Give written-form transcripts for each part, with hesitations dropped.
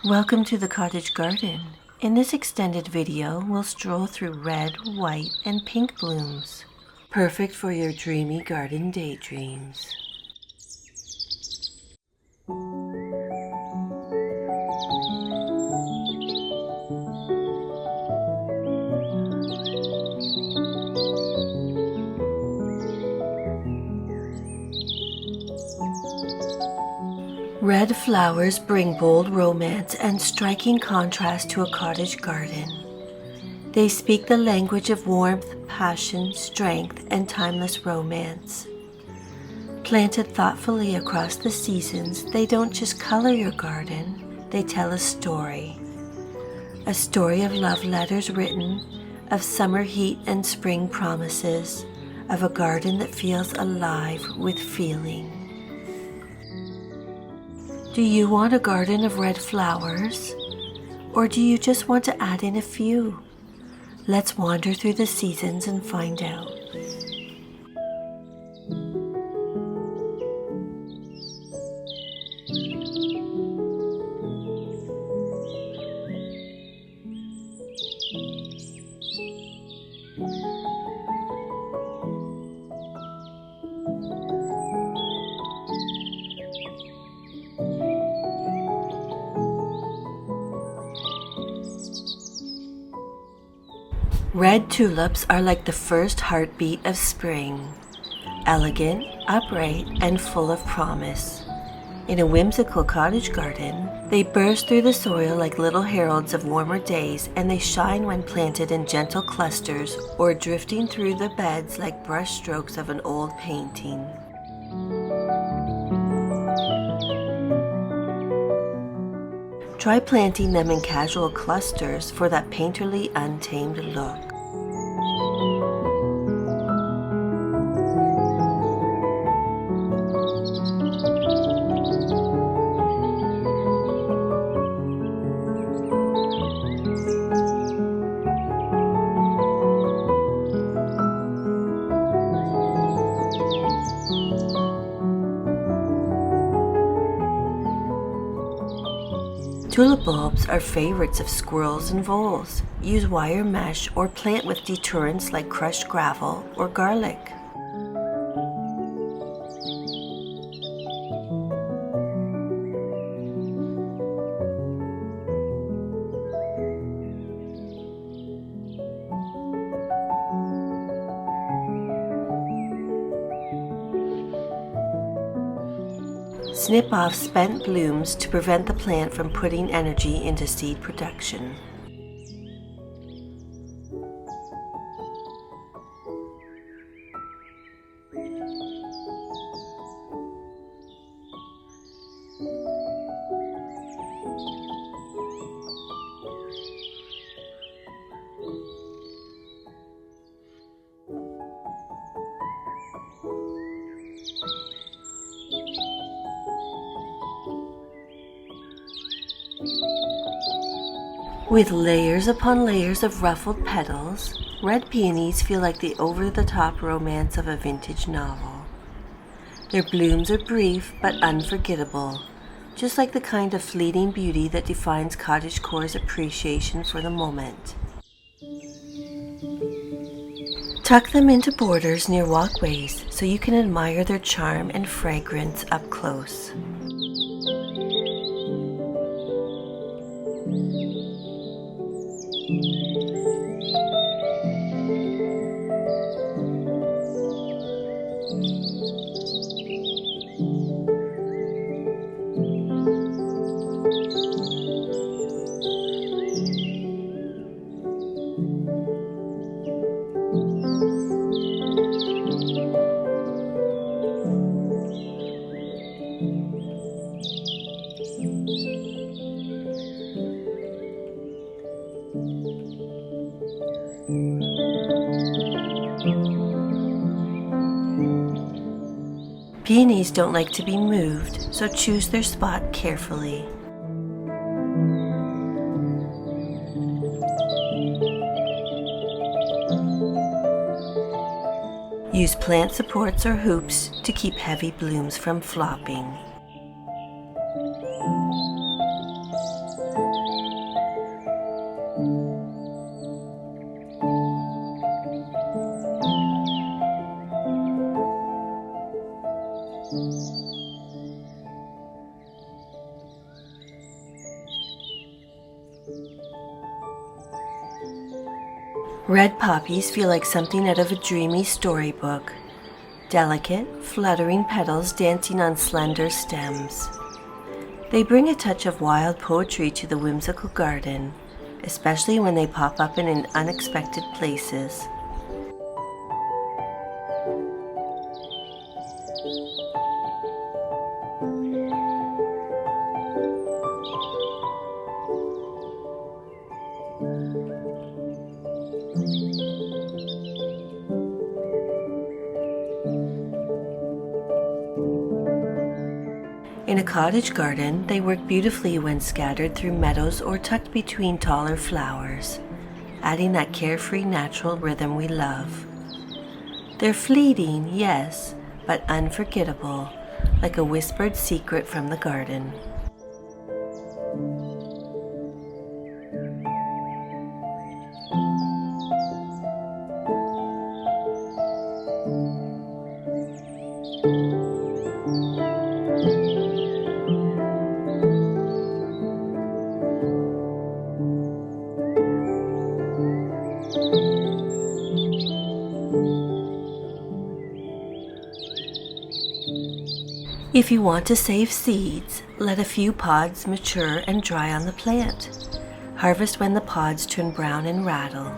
Welcome to the cottage garden. In this extended video, we'll stroll through red, white, and pink blooms. Perfect for your dreamy garden daydreams. Red flowers bring bold romance and striking contrast to a cottage garden. They speak the language of warmth, passion, strength, and timeless romance. Planted thoughtfully across the seasons, they don't just color your garden, they tell a story. A story of love letters written, of summer heat and spring promises, of a garden that feels alive with feeling. Do you want a garden of red flowers? Or do you just want to add in a few? Let's wander through the seasons and find out. Red tulips are like the first heartbeat of spring, elegant, upright, and full of promise. In a whimsical cottage garden, they burst through the soil like little heralds of warmer days, and they shine when planted in gentle clusters or drifting through the beds like brush strokes of an old painting. Try planting them in casual clusters for that painterly, untamed look. Tulip bulbs are favorites of squirrels and voles. Use wire mesh or plant with deterrents like crushed gravel or garlic. Snip off spent blooms to prevent the plant from putting energy into seed production. With layers upon layers of ruffled petals, red peonies feel like the over-the-top romance of a vintage novel. Their blooms are brief but unforgettable, just like the kind of fleeting beauty that defines cottagecore's appreciation for the moment. Tuck them into borders near walkways so you can admire their charm and fragrance up close. Peonies don't like to be moved, so choose their spot carefully. Use plant supports or hoops to keep heavy blooms from flopping. Red poppies feel like something out of a dreamy storybook. Delicate, fluttering petals dancing on slender stems. They bring a touch of wild poetry to the whimsical garden, especially when they pop up in unexpected places. In a cottage garden, they work beautifully when scattered through meadows or tucked between taller flowers, adding that carefree natural rhythm we love. They're fleeting, yes, but unforgettable, like a whispered secret from the garden. If you want to save seeds, let a few pods mature and dry on the plant. Harvest when the pods turn brown and rattle.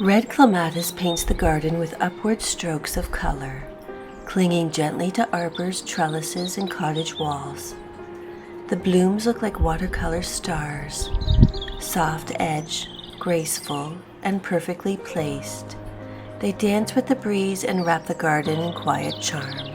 Red clematis paints the garden with upward strokes of color, clinging gently to arbors, trellises, and cottage walls. The blooms look like watercolor stars, soft edged, graceful, and perfectly placed. They dance with the breeze and wrap the garden in quiet charm.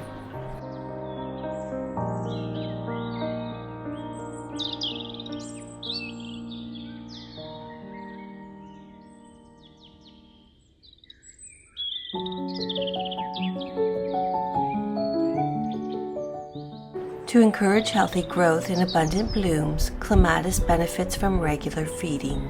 To encourage healthy growth and abundant blooms, clematis benefits from regular feeding.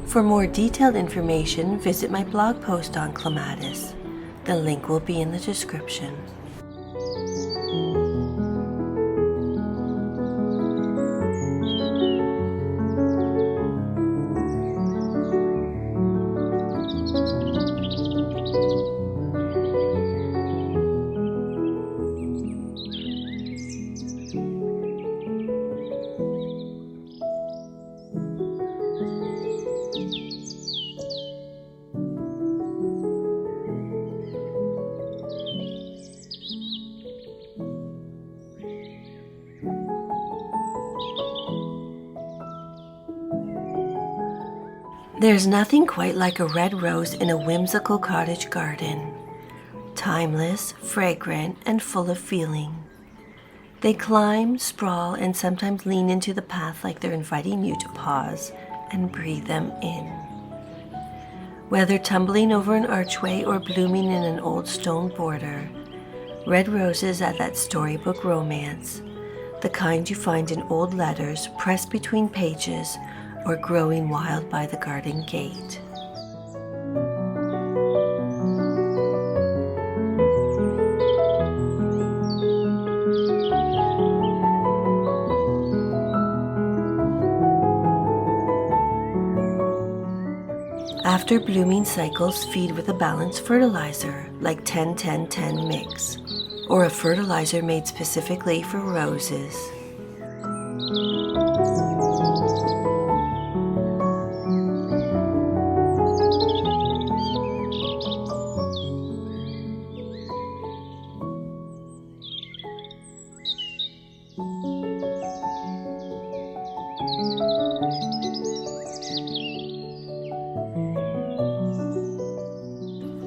For more detailed information, visit my blog post on clematis. The link will be in the description. There's nothing quite like a red rose in a whimsical cottage garden. Timeless, fragrant, and full of feeling. They climb, sprawl, and sometimes lean into the path like they're inviting you to pause and breathe them in. Whether tumbling over an archway or blooming in an old stone border, red roses add that storybook romance, the kind you find in old letters pressed between pages or growing wild by the garden gate. After blooming cycles, feed with a balanced fertilizer like 10-10-10 mix, or a fertilizer made specifically for roses.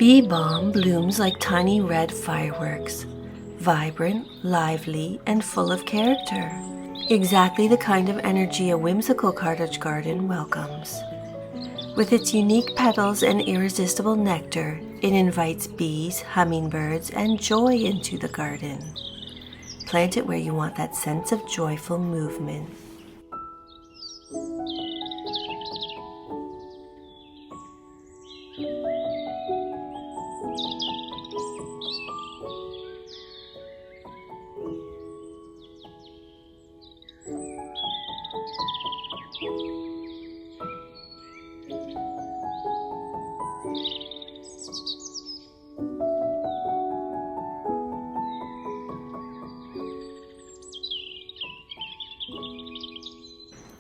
Bee balm blooms like tiny red fireworks, vibrant, lively, and full of character. Exactly the kind of energy a whimsical cottage garden welcomes. With its unique petals and irresistible nectar, it invites bees, hummingbirds, and joy into the garden. Plant it where you want that sense of joyful movement.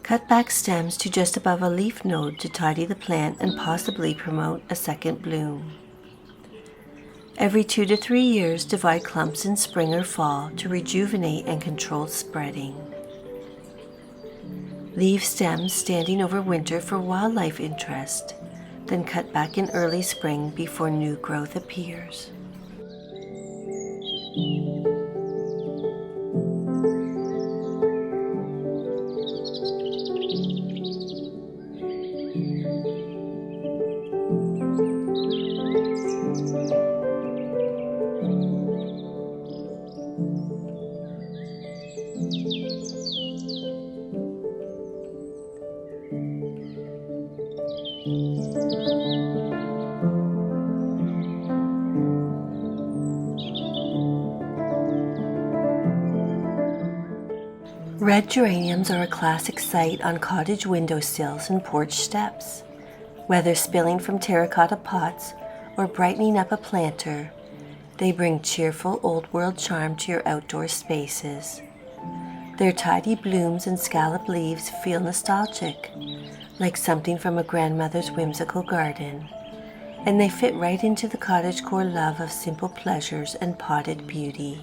Cut back stems to just above a leaf node to tidy the plant and possibly promote a second bloom. Every 2 to 3 years, divide clumps in spring or fall to rejuvenate and control spreading. Leave stems standing over winter for wildlife interest, then cut back in early spring before new growth appears. Red geraniums are a classic sight on cottage windowsills and porch steps. Whether spilling from terracotta pots or brightening up a planter, they bring cheerful old-world charm to your outdoor spaces. Their tidy blooms and scalloped leaves feel nostalgic, like something from a grandmother's whimsical garden, and they fit right into the cottagecore love of simple pleasures and potted beauty.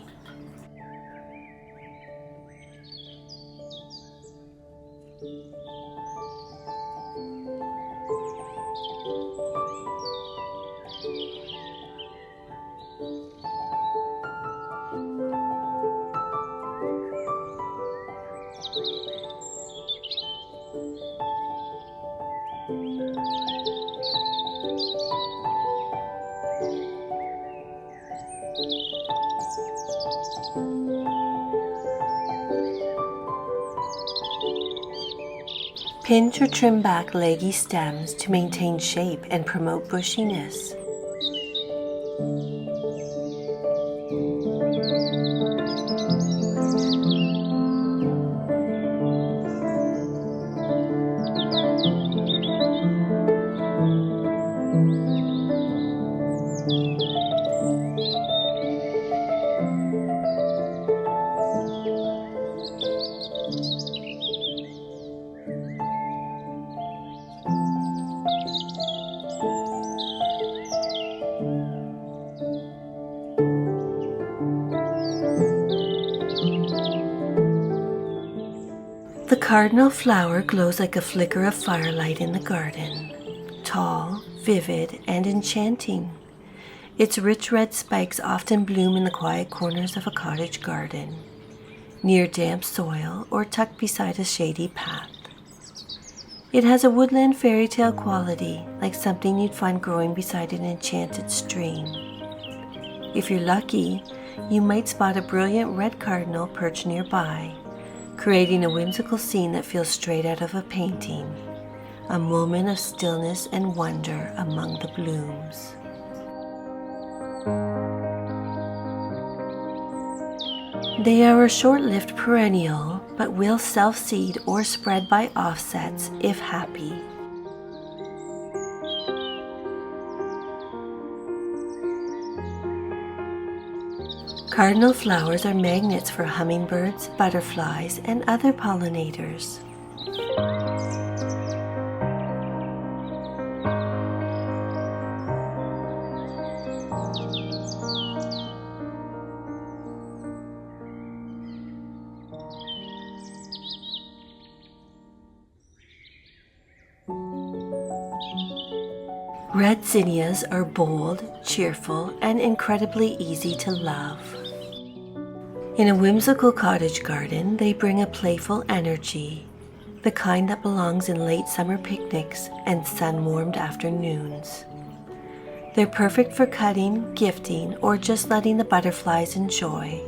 Pinch or trim back leggy stems to maintain shape and promote bushiness. The cardinal flower glows like a flicker of firelight in the garden, tall, vivid, and enchanting. Its rich red spikes often bloom in the quiet corners of a cottage garden, near damp soil or tucked beside a shady path. It has a woodland fairy tale quality, like something you'd find growing beside an enchanted stream. If you're lucky, you might spot a brilliant red cardinal perched nearby, creating a whimsical scene that feels straight out of a painting, a moment of stillness and wonder among the blooms. They are a short-lived perennial, but will self-seed or spread by offsets if happy. Cardinal flowers are magnets for hummingbirds, butterflies, and other pollinators. Red zinnias are bold, cheerful, and incredibly easy to love. In a whimsical cottage garden, they bring a playful energy, the kind that belongs in late summer picnics and sun-warmed afternoons. They're perfect for cutting, gifting, or just letting the butterflies enjoy.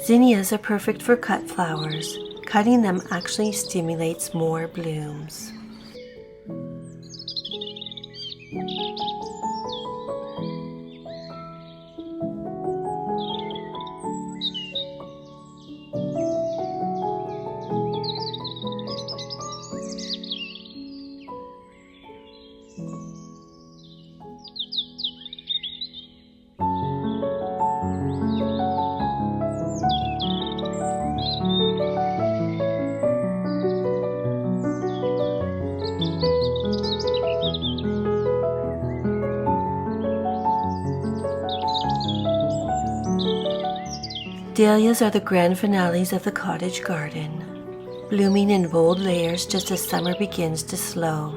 Zinnias are perfect for cut flowers. Cutting them actually stimulates more blooms. Dahlias are the grand finales of the cottage garden, blooming in bold layers just as summer begins to slow.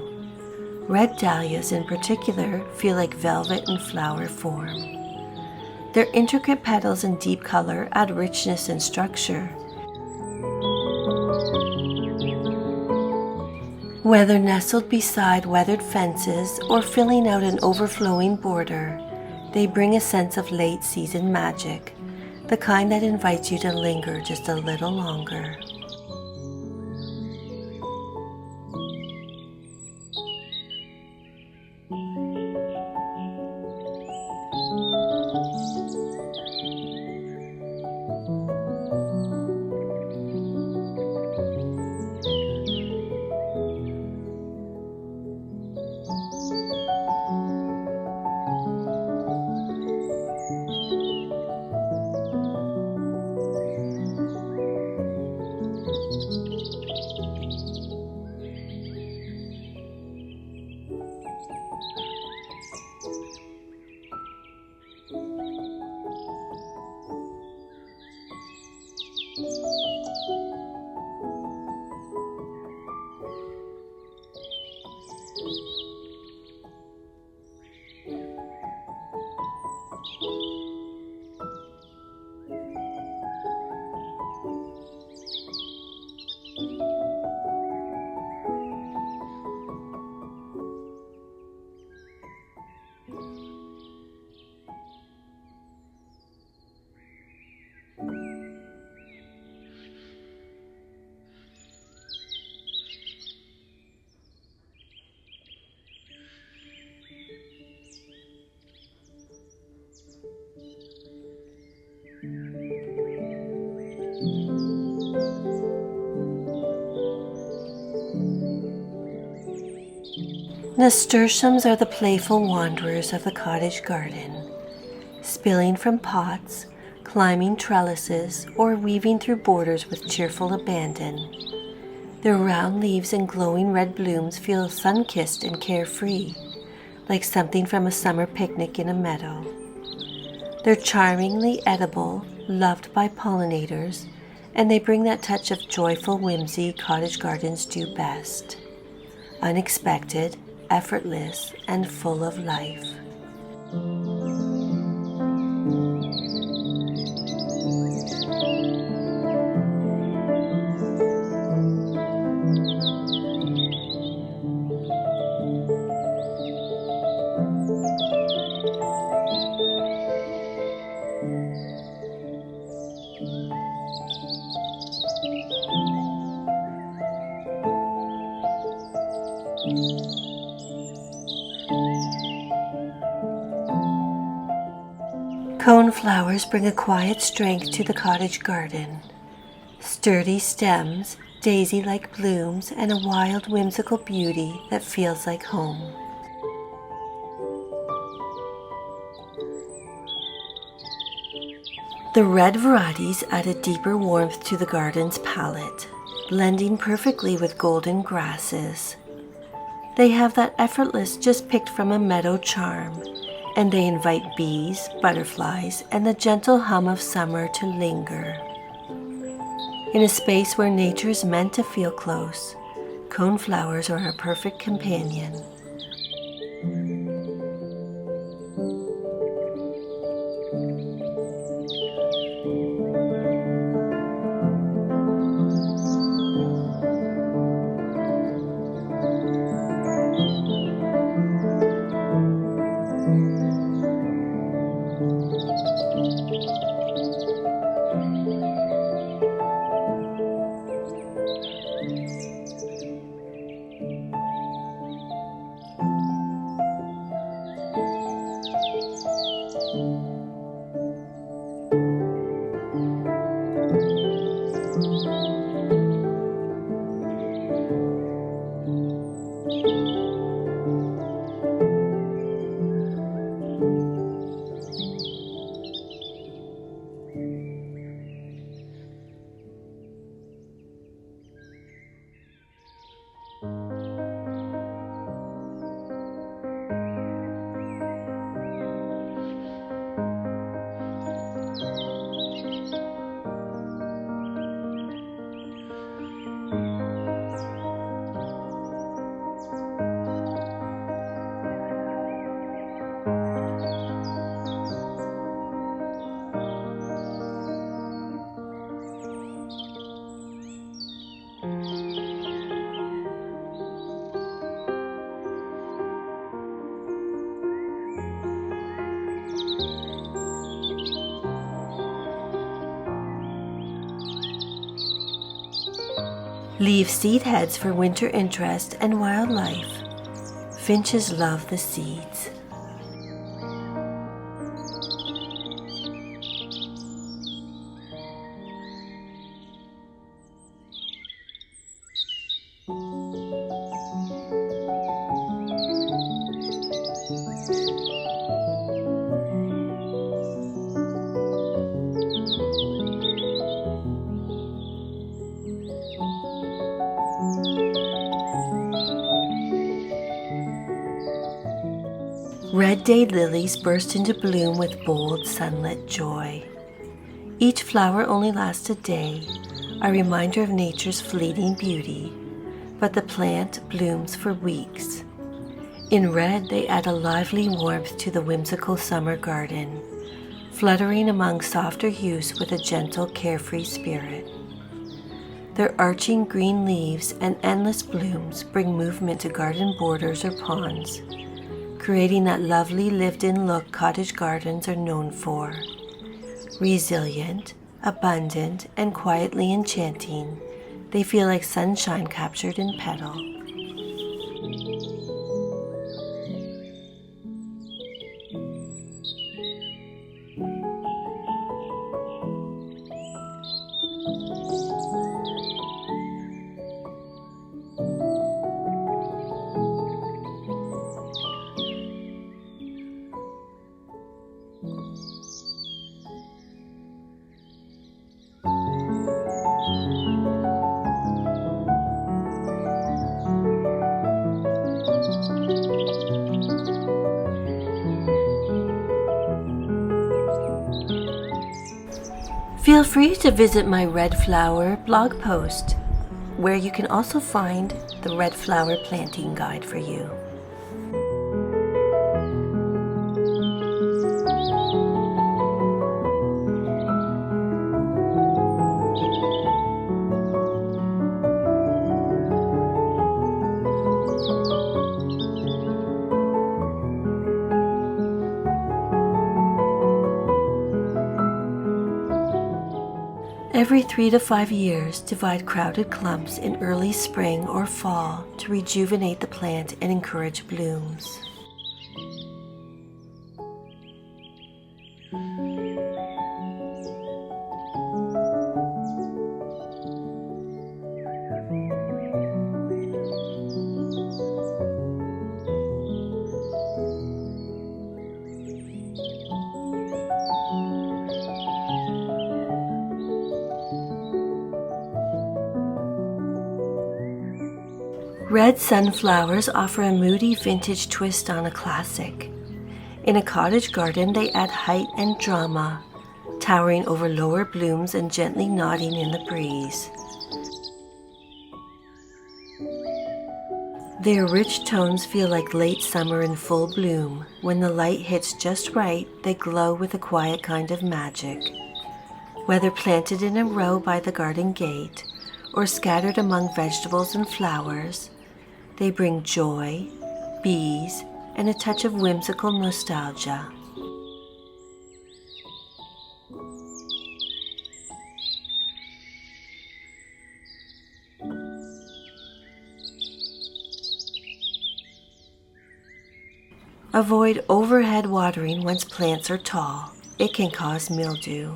Red dahlias in particular feel like velvet in flower form. Their intricate petals and deep color add richness and structure. Whether nestled beside weathered fences or filling out an overflowing border, they bring a sense of late season magic, the kind that invites you to linger just a little longer. Nasturtiums are the playful wanderers of the cottage garden, spilling from pots, climbing trellises, or weaving through borders with cheerful abandon. Their round leaves and glowing red blooms feel sun-kissed and carefree, like something from a summer picnic in a meadow. They're charmingly edible, loved by pollinators, and they bring that touch of joyful whimsy cottage gardens do best. Unexpected, effortless, and full of life. Cone flowers bring a quiet strength to the cottage garden. Sturdy stems, daisy-like blooms, and a wild, whimsical beauty that feels like home. The red varieties add a deeper warmth to the garden's palette, blending perfectly with golden grasses. They have that effortless just picked from a meadow charm, and they invite bees, butterflies, and the gentle hum of summer to linger. In a space where nature is meant to feel close, coneflowers are a perfect companion. Leave seed heads for winter interest and wildlife. Finches love the seeds. Red daylilies burst into bloom with bold sunlit joy. Each flower only lasts a day, a reminder of nature's fleeting beauty, but the plant blooms for weeks. In red, they add a lively warmth to the whimsical summer garden, fluttering among softer hues with a gentle, carefree spirit. Their arching green leaves and endless blooms bring movement to garden borders or ponds, creating that lovely lived-in look cottage gardens are known for. Resilient, abundant, and quietly enchanting, they feel like sunshine captured in petal. Feel free to visit my Red Flower blog post, where you can also find the Red Flower planting guide for you. Every 3 to 5 years, divide crowded clumps in early spring or fall to rejuvenate the plant and encourage blooms. Red sunflowers offer a moody vintage twist on a classic. In a cottage garden, they add height and drama, towering over lower blooms and gently nodding in the breeze. Their rich tones feel like late summer in full bloom. When the light hits just right, they glow with a quiet kind of magic. Whether planted in a row by the garden gate or scattered among vegetables and flowers, they bring joy, bees, and a touch of whimsical nostalgia. Avoid overhead watering once plants are tall. It can cause mildew.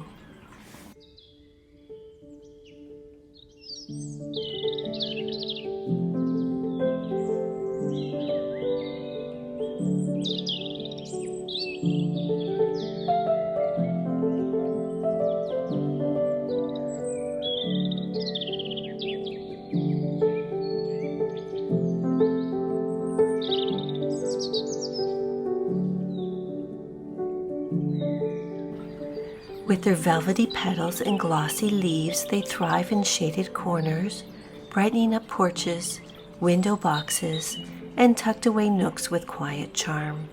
With their velvety petals and glossy leaves, they thrive in shaded corners, brightening up porches, window boxes, and tucked away nooks with quiet charm.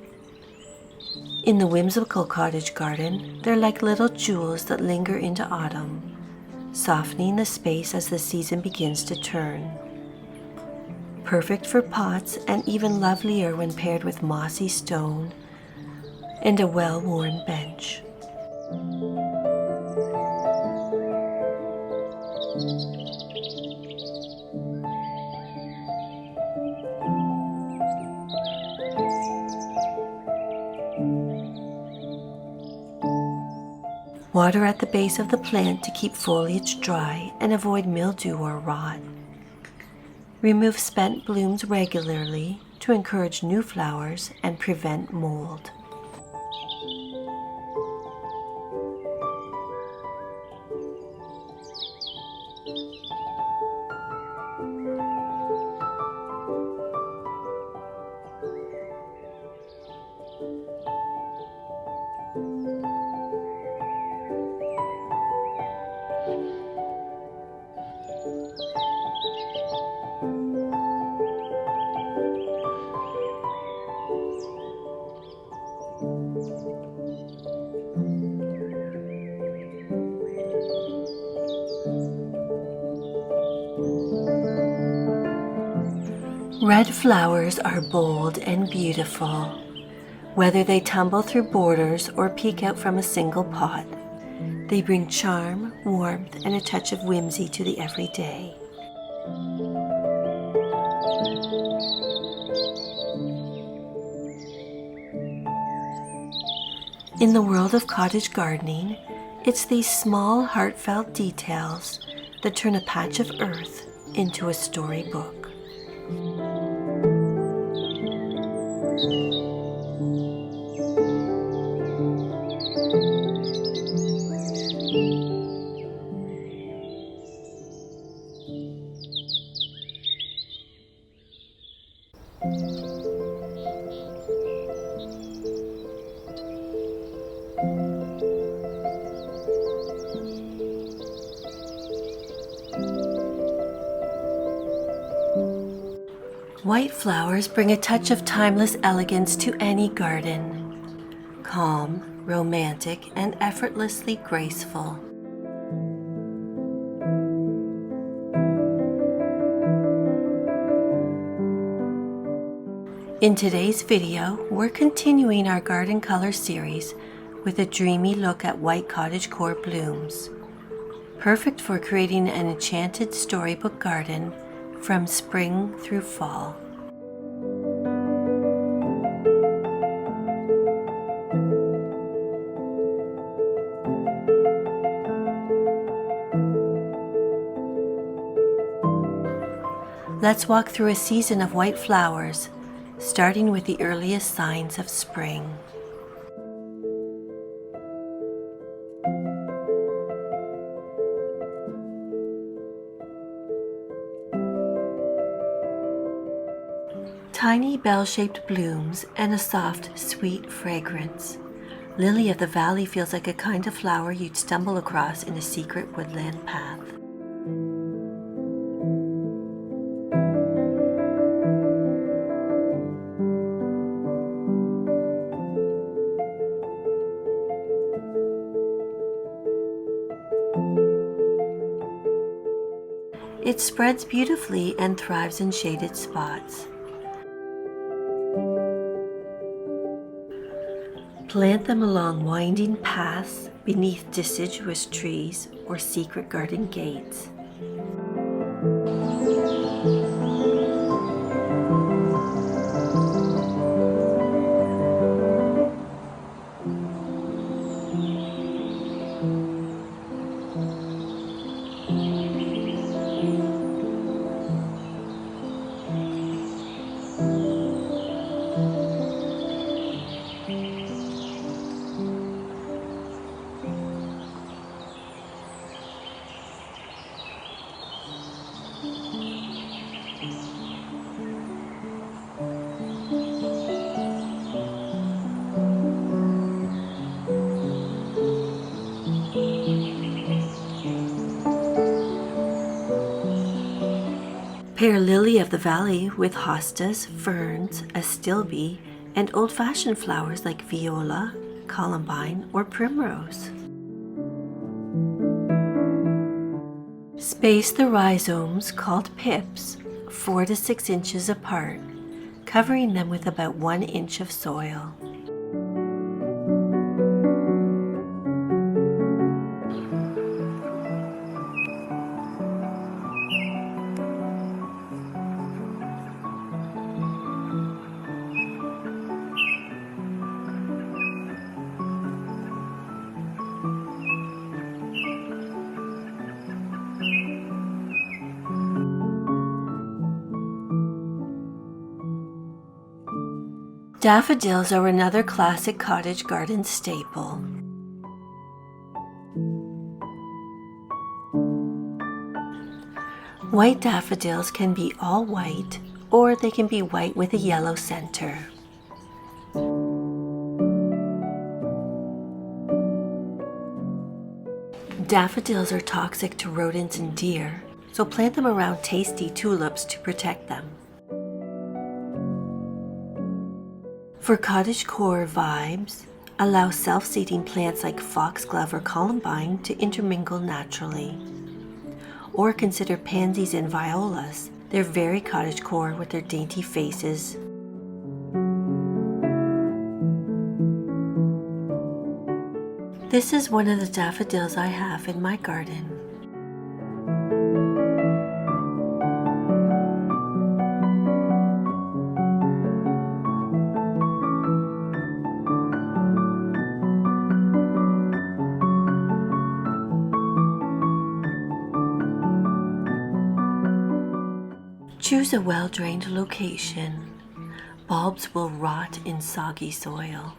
In the whimsical cottage garden, they're like little jewels that linger into autumn, softening the space as the season begins to turn. Perfect for pots and even lovelier when paired with mossy stone and a well-worn bench. Water at the base of the plant to keep foliage dry and avoid mildew or rot. Remove spent blooms regularly to encourage new flowers and prevent mold. Red flowers are bold and beautiful. Whether they tumble through borders or peek out from a single pot, they bring charm, warmth, and a touch of whimsy to the everyday. In the world of cottage gardening, it's these small, heartfelt details that turn a patch of earth into a storybook. White flowers bring a touch of timeless elegance to any garden. Calm, romantic, and effortlessly graceful. In today's video, we're continuing our garden color series with a dreamy look at white cottagecore blooms. Perfect for creating an enchanted storybook garden from spring through fall. Let's walk through a season of white flowers, starting with the earliest signs of spring. tiny bell-shaped blooms and a soft, sweet fragrance. Lily of the Valley feels like a kind of flower you'd stumble across in a secret woodland path. It spreads beautifully and thrives in shaded spots. Plant them along winding paths, beneath deciduous trees, or secret garden gates. Pair Lily of the Valley with hostas, ferns, astilbe, and old-fashioned flowers like viola, columbine, or primrose. Space the rhizomes, called pips, 4 to 6 inches apart, covering them with about 1 inch of soil. Daffodils are another classic cottage garden staple. White daffodils can be all white, or they can be white with a yellow center. Daffodils are toxic to rodents and deer, so plant them around tasty tulips to protect them. For cottagecore vibes, allow self-seeding plants like foxglove or columbine to intermingle naturally. Or consider pansies and violas. They're very cottagecore with their dainty faces. This is one of the daffodils I have in my garden. Choose a well-drained location. Bulbs will rot in soggy soil.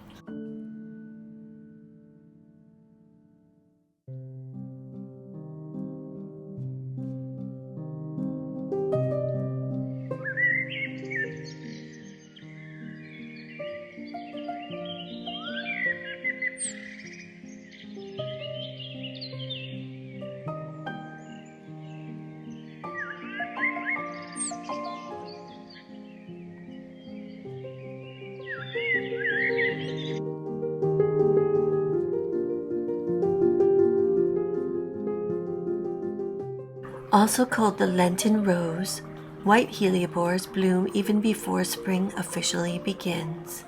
Also called the Lenten rose, white hellebores bloom even before spring officially begins.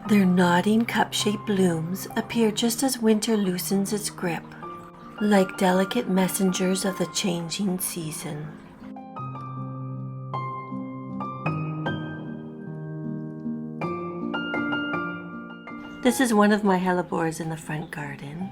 Their nodding cup-shaped blooms appear just as winter loosens its grip, like delicate messengers of the changing season. This is one of my hellebores in the front garden.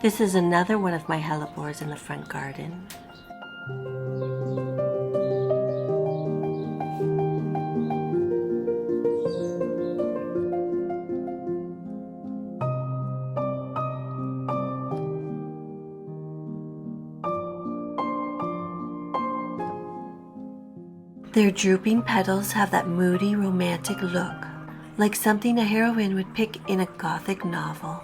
This is another one of my hellebores in the front garden. Their drooping petals have that moody, romantic look, like something a heroine would pick in a Gothic novel.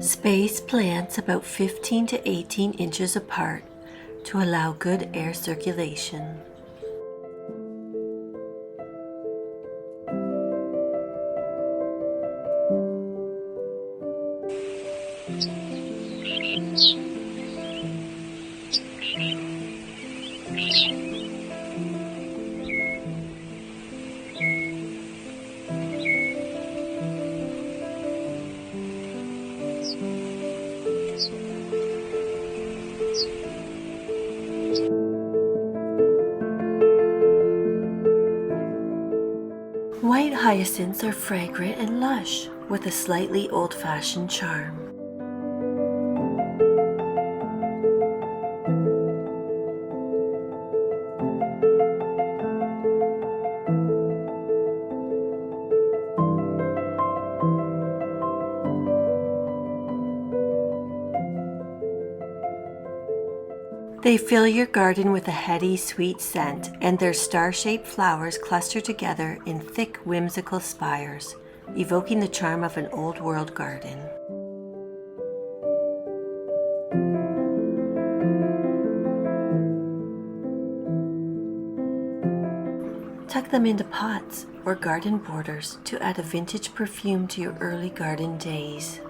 Space plants about 15 to 18 inches apart to allow good air circulation. White hyacinths are fragrant and lush, with a slightly old-fashioned charm. They fill your garden with a heady, sweet scent, and their star-shaped flowers cluster together in thick, whimsical spires, evoking the charm of an old-world garden. Tuck them into pots or garden borders to add a vintage perfume to your early garden days.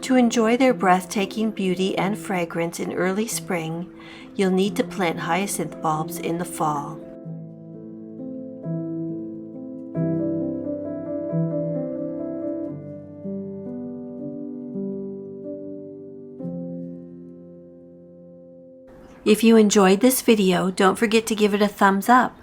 To enjoy their breathtaking beauty and fragrance in early spring, you'll need to plant hyacinth bulbs in the fall. If you enjoyed this video, don't forget to give it a thumbs up.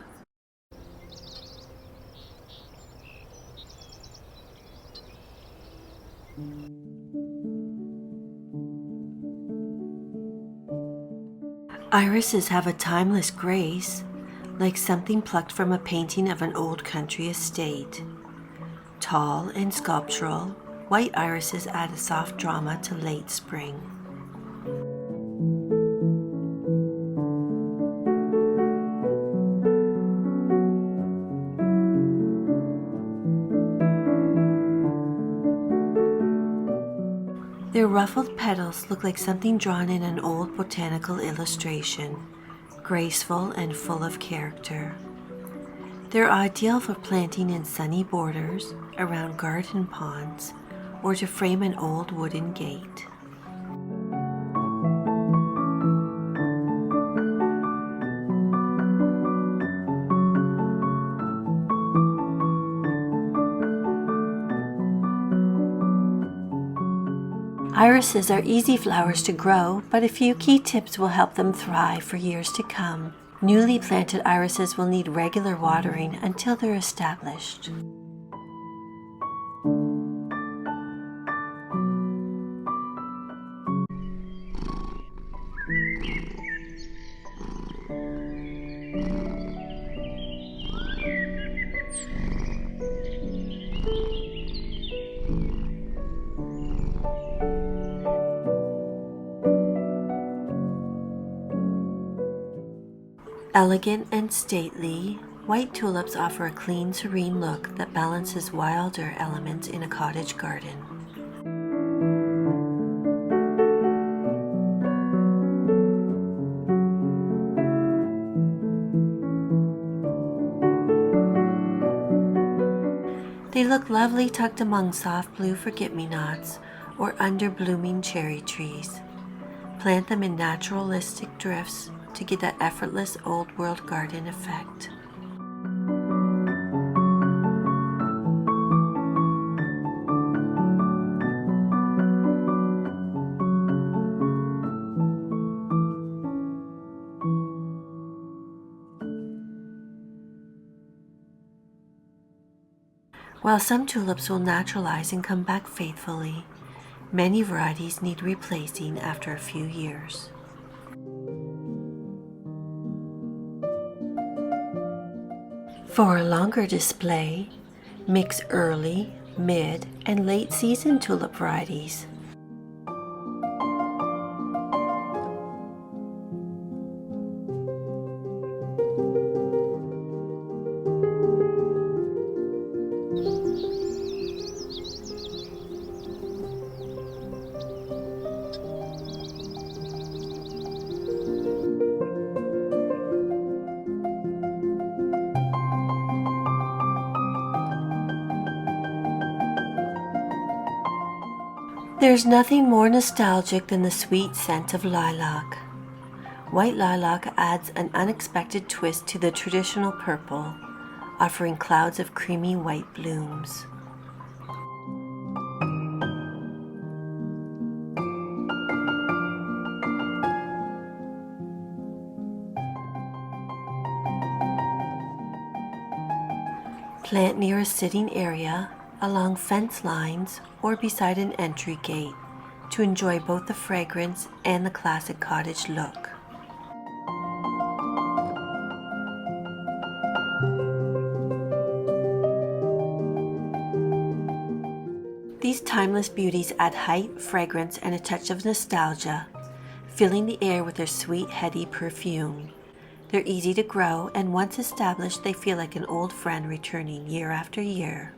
Irises have a timeless grace, like something plucked from a painting of an old country estate. Tall and sculptural, white irises add a soft drama to late spring. Their ruffled petals look like something drawn in an old botanical illustration, graceful and full of character. They're ideal for planting in sunny borders, around garden ponds, or to frame an old wooden gate. Irises are easy flowers to grow, but a few key tips will help them thrive for years to come. Newly planted irises will need regular watering until they're established. Elegant and stately, white tulips offer a clean, serene look that balances wilder elements in a cottage garden. They look lovely tucked among soft blue forget-me-nots or under blooming cherry trees. Plant them in naturalistic drifts to get that effortless old-world garden effect. While some tulips will naturalize and come back faithfully, many varieties need replacing after a few years. For a longer display, mix early, mid, and late season tulip varieties. There's nothing more nostalgic than the sweet scent of lilac. White lilac adds an unexpected twist to the traditional purple, offering clouds of creamy white blooms. Plant near a sitting area, along fence lines, or beside an entry gate to enjoy both the fragrance and the classic cottage look. These timeless beauties add height, fragrance, and a touch of nostalgia, filling the air with their sweet, heady perfume. They're easy to grow, and once established, they feel like an old friend returning year after year.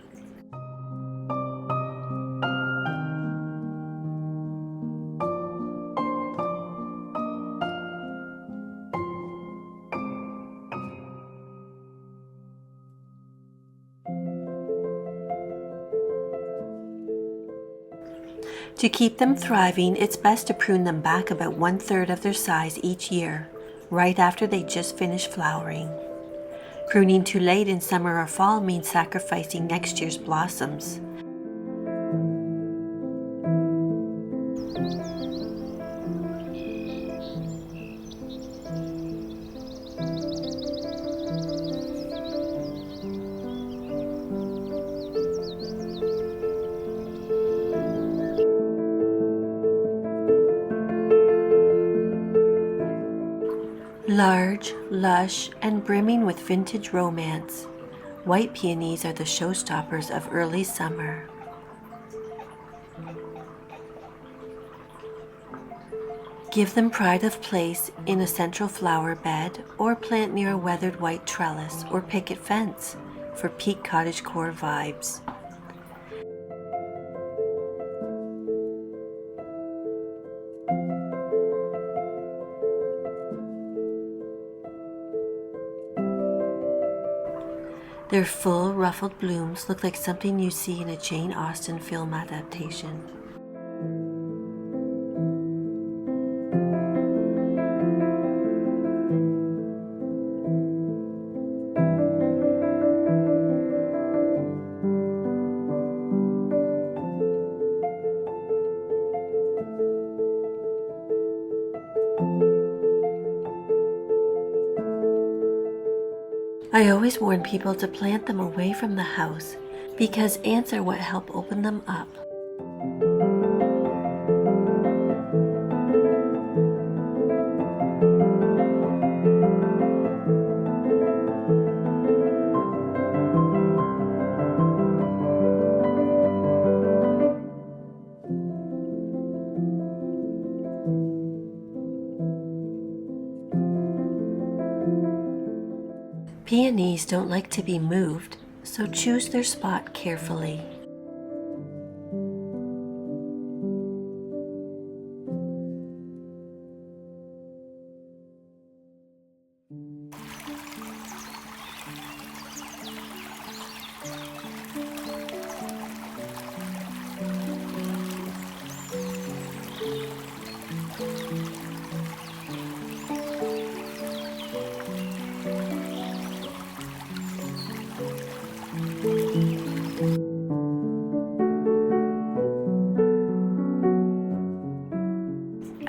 To keep them thriving, it's best to prune them back about 1/3 of their size each year, right after they just finish flowering. Pruning too late in summer or fall means sacrificing next year's blossoms. Large, lush, and brimming with vintage romance, white peonies are the showstoppers of early summer. Give them pride of place in a central flower bed, or plant near a weathered white trellis or picket fence for peak cottagecore vibes. Their full, ruffled blooms look like something you see in a Jane Austen film adaptation. I always warn people to plant them away from the house because ants are what help open them up. Peonies don't like to be moved, so choose their spot carefully.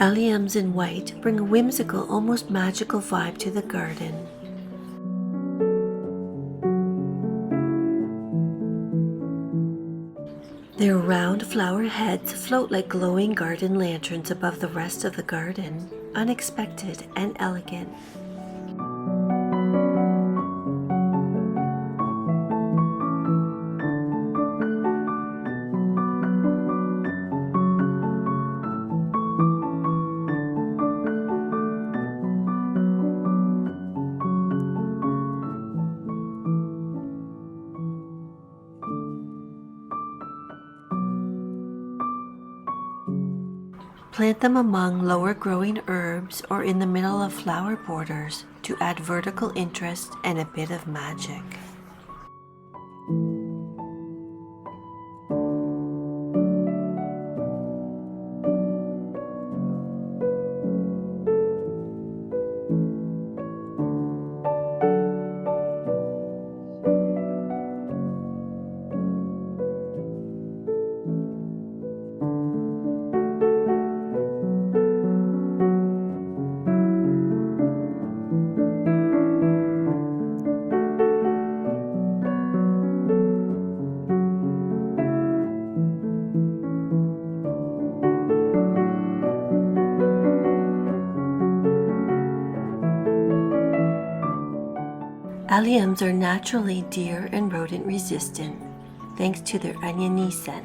Alliums in white bring a whimsical, almost magical vibe to the garden. Their round flower heads float like glowing garden lanterns above the rest of the garden, unexpected and elegant. Plant them among lower growing herbs or in the middle of flower borders to add vertical interest and a bit of magic. Alliums are naturally deer and rodent resistant thanks to their oniony scent.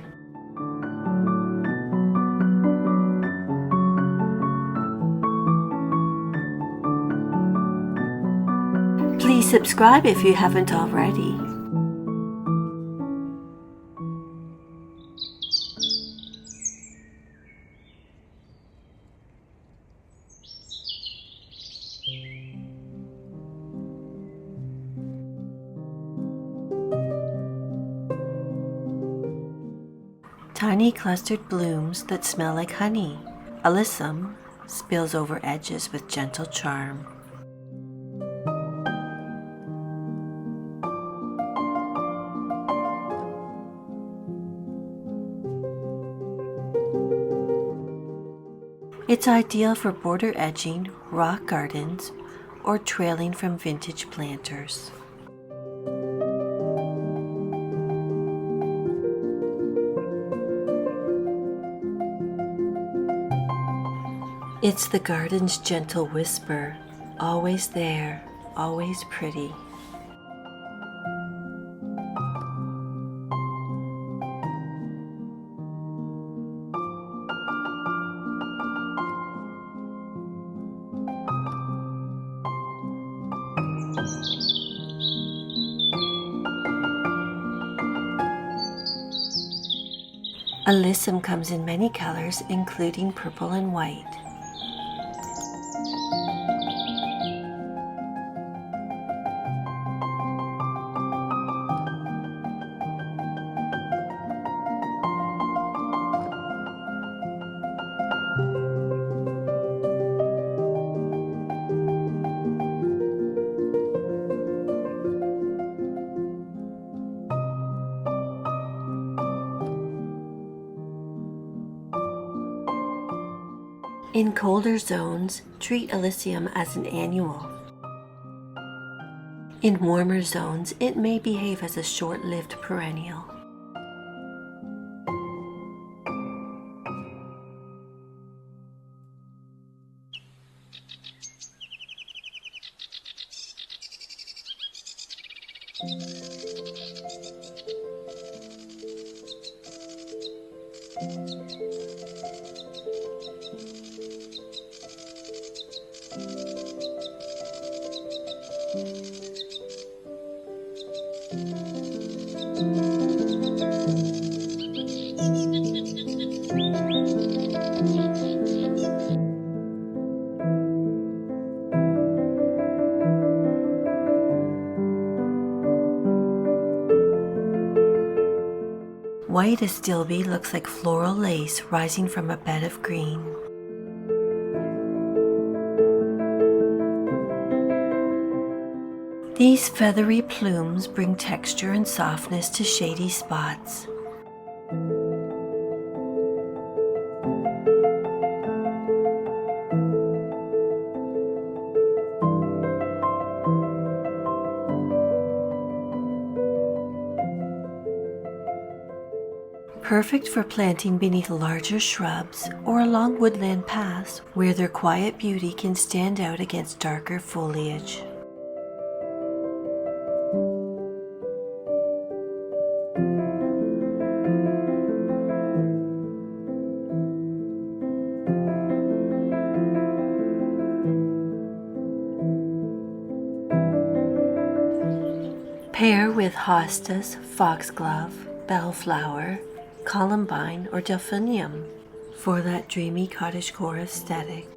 Please subscribe if you haven't already. Tiny clustered blooms that smell like honey. Alyssum spills over edges with gentle charm. It's ideal for border edging, rock gardens, or trailing from vintage planters. It's the garden's gentle whisper, always there, always pretty. Alyssum comes in many colors, including purple and white. In colder zones, treat Alyssum as an annual. In warmer zones, it may behave as a short-lived perennial. White astilbe looks like floral lace rising from a bed of green. These feathery plumes bring texture and softness to shady spots. Perfect for planting beneath larger shrubs or along woodland paths where their quiet beauty can stand out against darker foliage. Pair with hostas, foxglove, bellflower, columbine, or delphinium for that dreamy cottagecore aesthetic.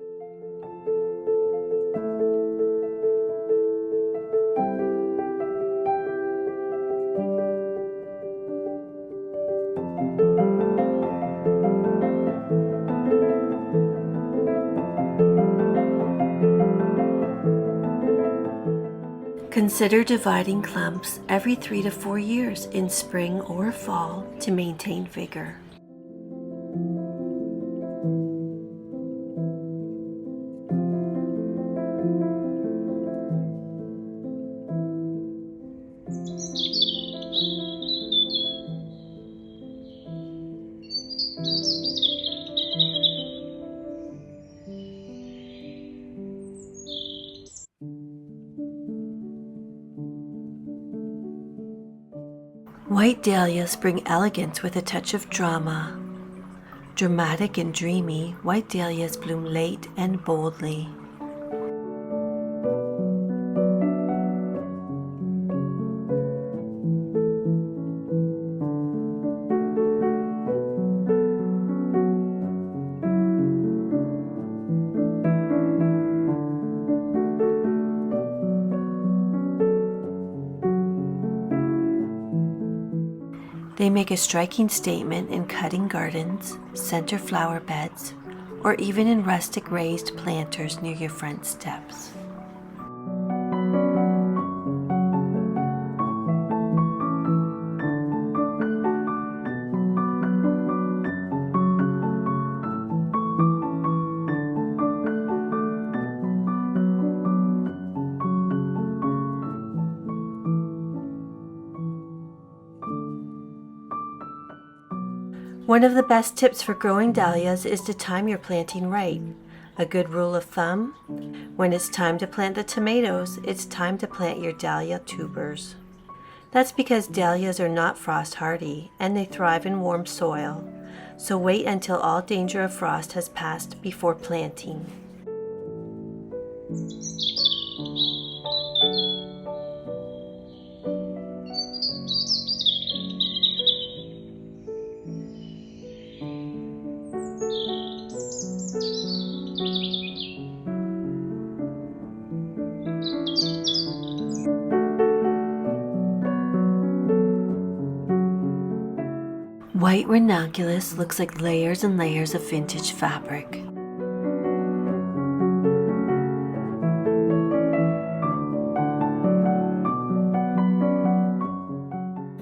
Consider dividing clumps every 3 to 4 years in spring or fall to maintain vigor. White dahlias bring elegance with a touch of drama. Dramatic and dreamy, white dahlias bloom late and boldly. They make a striking statement in cutting gardens, center flower beds, or even in rustic raised planters near your front steps. One of the best tips for growing dahlias is to time your planting right. A good rule of thumb: when it's time to plant the tomatoes, it's time to plant your dahlia tubers. That's because dahlias are not frost hardy and they thrive in warm soil, so wait until all danger of frost has passed before planting. White ranunculus looks like layers and layers of vintage fabric.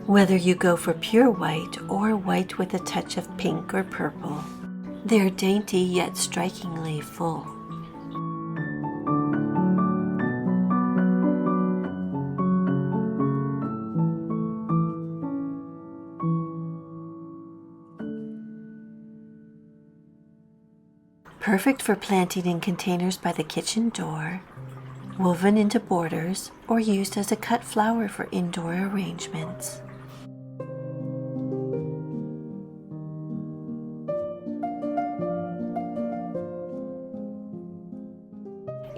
Whether you go for pure white or white with a touch of pink or purple, they're dainty yet strikingly full. Perfect for planting in containers by the kitchen door, woven into borders, or used as a cut flower for indoor arrangements.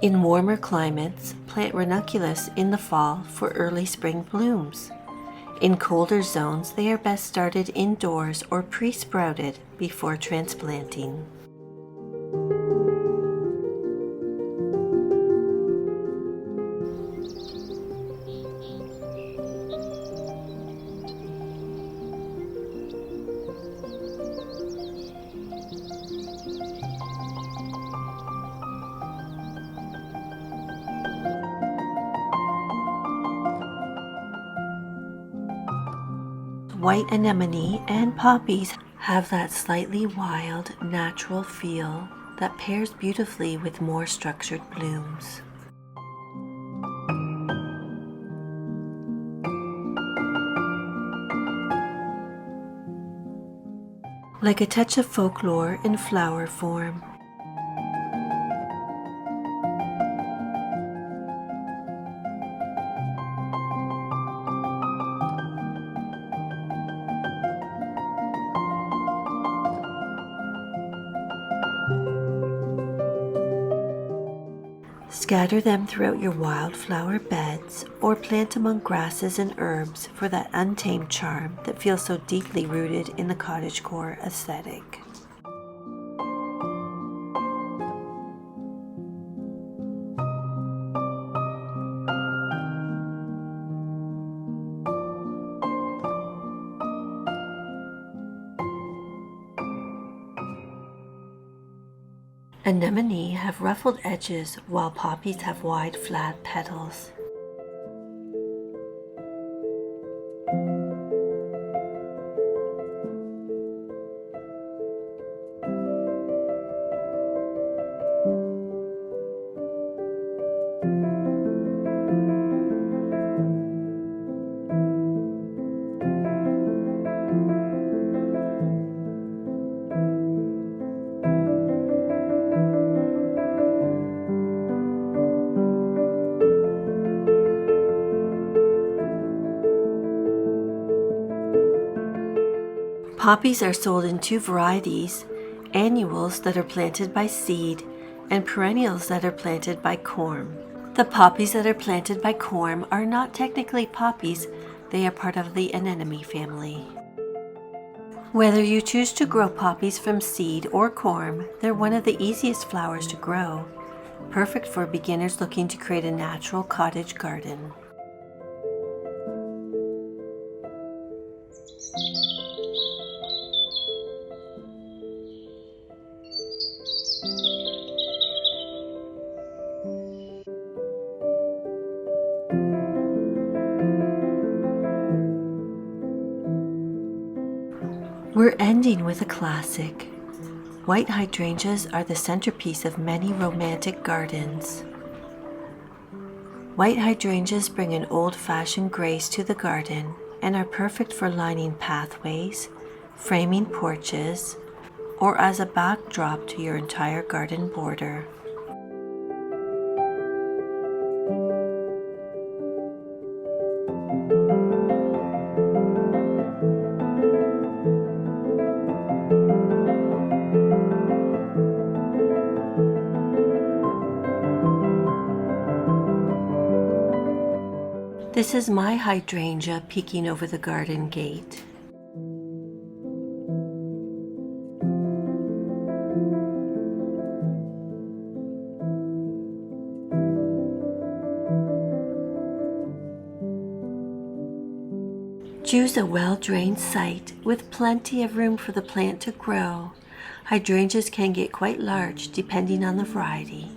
In warmer climates, plant ranunculus in the fall for early spring blooms. In colder zones, they are best started indoors or pre-sprouted before transplanting. White anemone and poppies have that slightly wild, natural feel that pairs beautifully with more structured blooms. like a touch of folklore in flower form. Scatter them throughout your wildflower beds or plant among grasses and herbs for that untamed charm that feels so deeply rooted in the cottagecore aesthetic. Anemone have ruffled edges while poppies have wide, flat petals. Poppies are sold in two varieties, annuals that are planted by seed and perennials that are planted by corm. The poppies that are planted by corm are not technically poppies, they are part of the anemone family. Whether you choose to grow poppies from seed or corm, they're one of the easiest flowers to grow, perfect for beginners looking to create a natural cottage garden. We're ending with a classic. White hydrangeas are the centerpiece of many romantic gardens. White hydrangeas bring an old-fashioned grace to the garden and are perfect for lining pathways, framing porches, or as a backdrop to your entire garden border. This is my hydrangea peeking over the garden gate. Choose a well-drained site with plenty of room for the plant to grow. Hydrangeas can get quite large depending on the variety.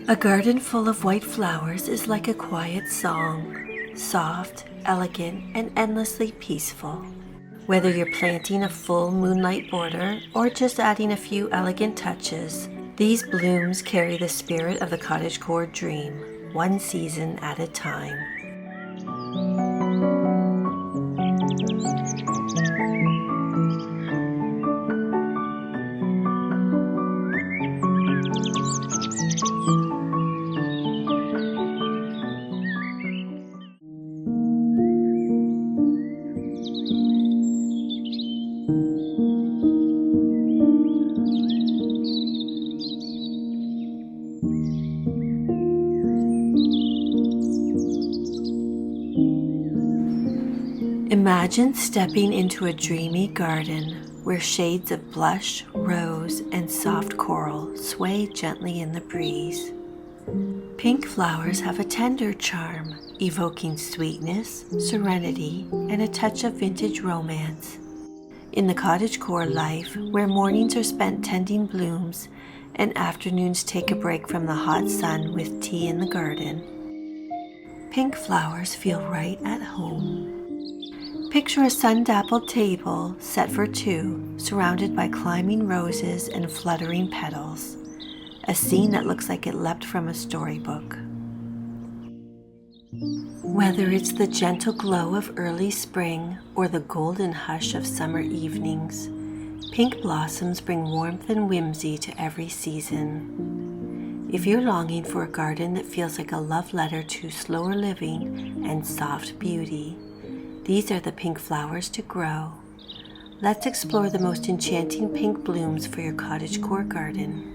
A garden full of white flowers is like a quiet song, soft, elegant, and endlessly peaceful. Whether you're planting a full moonlight border or just adding a few elegant touches, these blooms carry the spirit of the cottagecore dream, one season at a time. Imagine stepping into a dreamy garden where shades of blush, rose, and soft coral sway gently in the breeze. Pink flowers have a tender charm, evoking sweetness, serenity, and a touch of vintage romance. In the cottagecore life, where mornings are spent tending blooms and afternoons take a break from the hot sun with tea in the garden. Pink flowers feel right at home. Picture a sun-dappled table set for two, surrounded by climbing roses and fluttering petals. A scene that looks like it leapt from a storybook. Whether it's the gentle glow of early spring or the golden hush of summer evenings, pink blossoms bring warmth and whimsy to every season. If you're longing for a garden that feels like a love letter to slower living and soft beauty, these are the pink flowers to grow. Let's explore the most enchanting pink blooms for your cottagecore garden.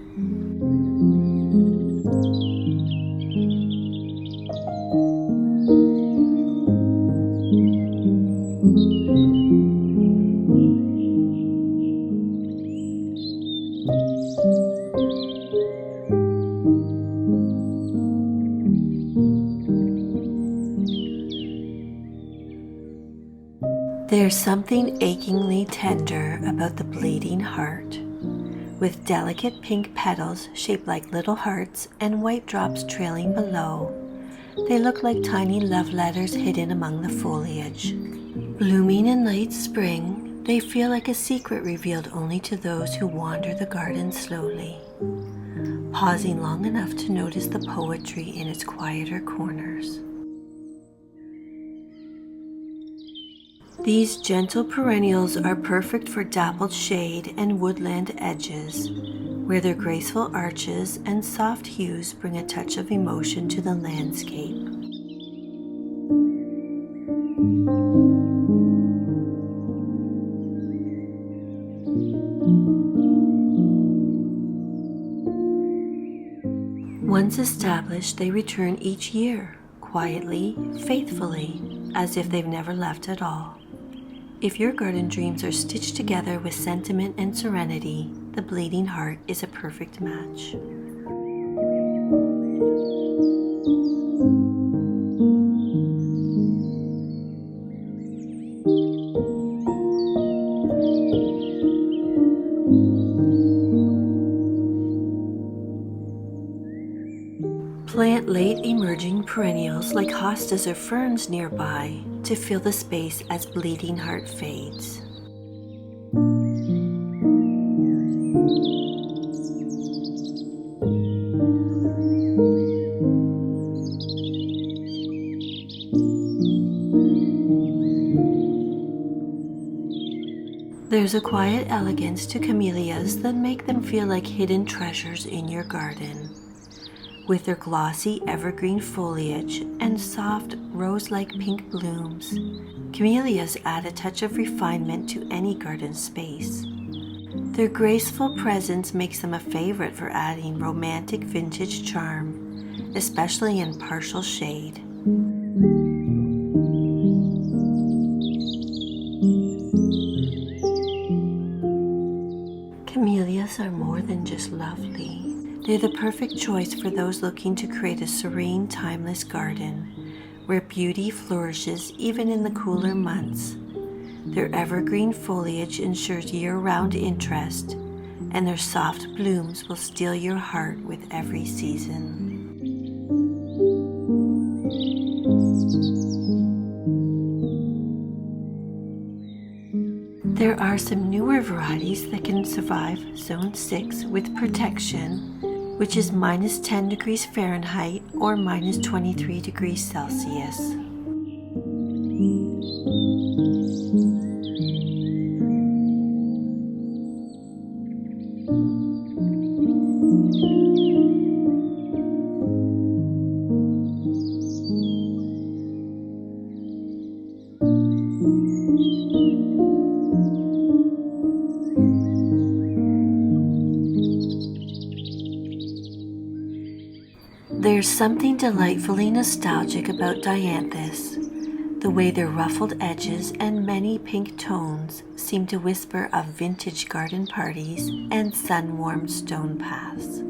There's something achingly tender about the bleeding heart. With delicate pink petals shaped like little hearts and white drops trailing below, they look like tiny love letters hidden among the foliage. Blooming in late spring, they feel like a secret revealed only to those who wander the garden slowly, pausing long enough to notice the poetry in its quieter corners. These gentle perennials are perfect for dappled shade and woodland edges, where their graceful arches and soft hues bring a touch of emotion to the landscape. Once established, they return each year, quietly, faithfully, as if they've never left at all. If your garden dreams are stitched together with sentiment and serenity, the bleeding heart is a perfect match. Plant late emerging perennials like hostas or ferns nearby to fill the space as bleeding heart fades. There's a quiet elegance to camellias that make them feel like hidden treasures in your garden. With their glossy evergreen foliage and soft rose-like pink blooms, camellias add a touch of refinement to any garden space. Their graceful presence makes them a favorite for adding romantic vintage charm, especially in partial shade. Camellias are more than just lovely. They're the perfect choice for those looking to create a serene, timeless garden, where beauty flourishes even in the cooler months. Their evergreen foliage ensures year-round interest, and their soft blooms will steal your heart with every season. There are some newer varieties that can survive Zone 6 with protection, which is -10 degrees Fahrenheit or -23 degrees Celsius. There's something delightfully nostalgic about dianthus, the way their ruffled edges and many pink tones seem to whisper of vintage garden parties and sun-warmed stone paths.